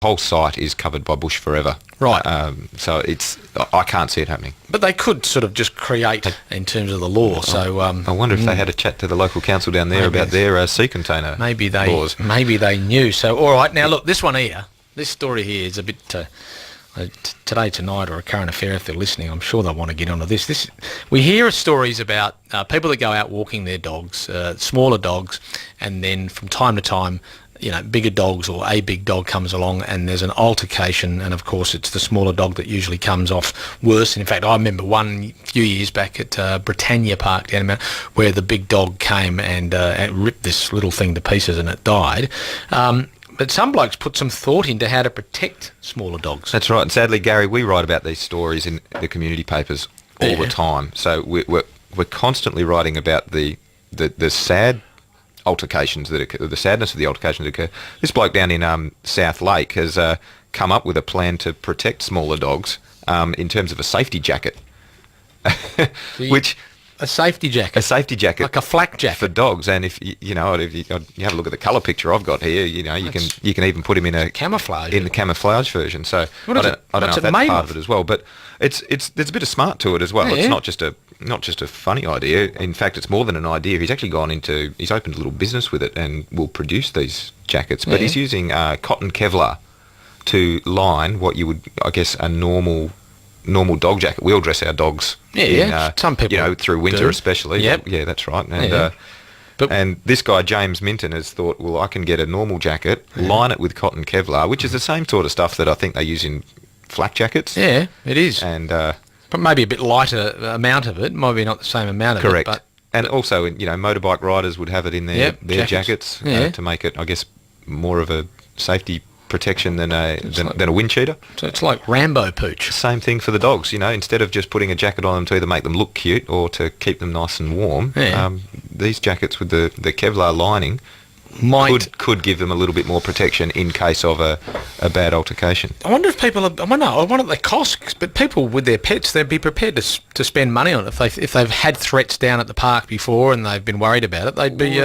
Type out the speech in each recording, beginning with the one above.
whole site is covered by bush forever. Right. So I can't see it happening. But they could sort of just create in terms of the law. So I wonder if they had a chat to the local council down there about their sea container laws. Maybe they knew. So, all right. Now, look, this one here, this story here is a bit today, tonight, or a current affair if they're listening. I'm sure they'll want to get onto this. We hear stories about people that go out walking their dogs, smaller dogs, and then from time to time, bigger dogs or a big dog comes along and there's an altercation, and of course it's the smaller dog that usually comes off worse. And in fact, I remember one few years back at Britannia Park down in where the big dog came and ripped this little thing to pieces and it died. But some blokes put some thought into how to protect smaller dogs. That's right. And sadly, Gary, we write about these stories in the community papers all the time. So we're constantly writing about the sad altercations that occur, the sadness of the altercations that occur. This bloke down in South Lake has come up with a plan to protect smaller dogs in terms of a safety jacket, which... A safety jacket? A safety jacket. Like a flak jacket? For dogs. And if you have a look at the colour picture I've got here, you can even put him in a... Camouflage. In the camouflage version. So I don't know if that's part of it as well. But there's a bit of smart to it as well. Yeah. It's not just a funny idea. In fact, it's more than an idea. He's actually he's opened a little business with it and will produce these jackets. But he's using cotton Kevlar to line what you would, I guess, a normal dog jacket. We all dress our dogs. Some people through winter do. especially. Yep. Yeah, that's right. And and this guy James Minton has thought, well, I can get a normal jacket, line it with cotton Kevlar, which is the same sort of stuff that I think they use in flak jackets. Yeah, it is. And but maybe a bit lighter amount of it. Might be not the same amount of correct. it. Correct. And also, motorbike riders would have it in their jackets to make it, I guess, more of a safety protection than a wind cheater. So it's like Rambo pooch. Same thing for the dogs, instead of just putting a jacket on them to either make them look cute or to keep them nice and warm, these jackets with the Kevlar lining could give them a little bit more protection in case of a bad altercation. I wonder if people I wonder the costs, but people with their pets, they'd be prepared to spend money on it if they've had threats down at the park before and they've been worried about it. They'd be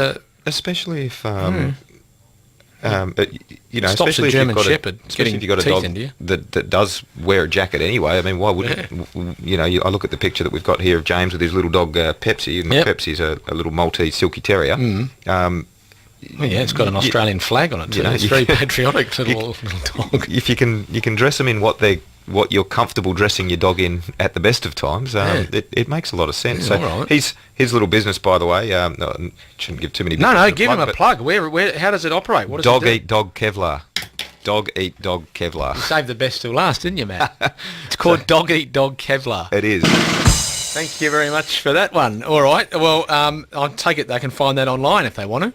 especially if stops especially a German if Shepherd especially if you've got a dog that does wear a jacket anyway. I mean, why wouldn't I look at the picture that we've got here of James with his little dog Pepsi, and Pepsi's a little Maltese silky terrier. It's got an Australian flag on it too. It's very patriotic little dog. If you can dress them in what you're comfortable dressing your dog in at the best of times, it makes a lot of sense. Yeah, so right. his little business, by the way, shouldn't give too many. No, give him a plug. Where? How does it operate? What does Dog it do? Eat Dog Kevlar. Dog Eat Dog Kevlar. You saved the best till last, didn't you, Matt? It's called Dog Eat Dog Kevlar. It is. Thank you very much for that one. All right. Well, I'll take it they can find that online if they want to.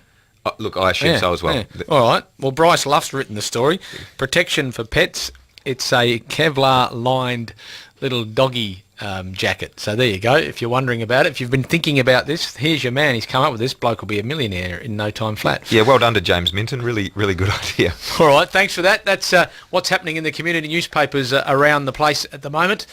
Look, I assume so as well. Yeah. All right. Well, Bryce Luff's written the story. Protection for pets. It's a Kevlar-lined little doggy jacket. So there you go. If you're wondering about it, if you've been thinking about this, here's your man. He's come up with this. Bloke will be a millionaire in no time flat. Yeah, well done to James Minton. Really, really good idea. All right, thanks for that. That's what's happening in the community newspapers around the place at the moment.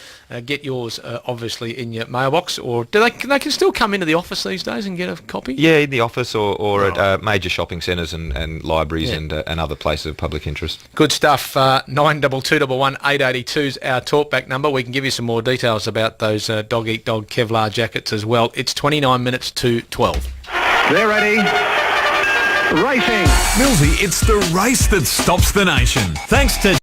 Get yours, obviously, in your mailbox. Or they can still come into the office these days and get a copy? Yeah, in the office or at major shopping centres and libraries and other places of public interest. Good stuff. 9221 882 is our talkback number. We can give you some more details about those Dog Eat Dog Kevlar jackets as well. It's 29 minutes to 12. They're ready. Racing. Millsy, it's the race that stops the nation. Thanks to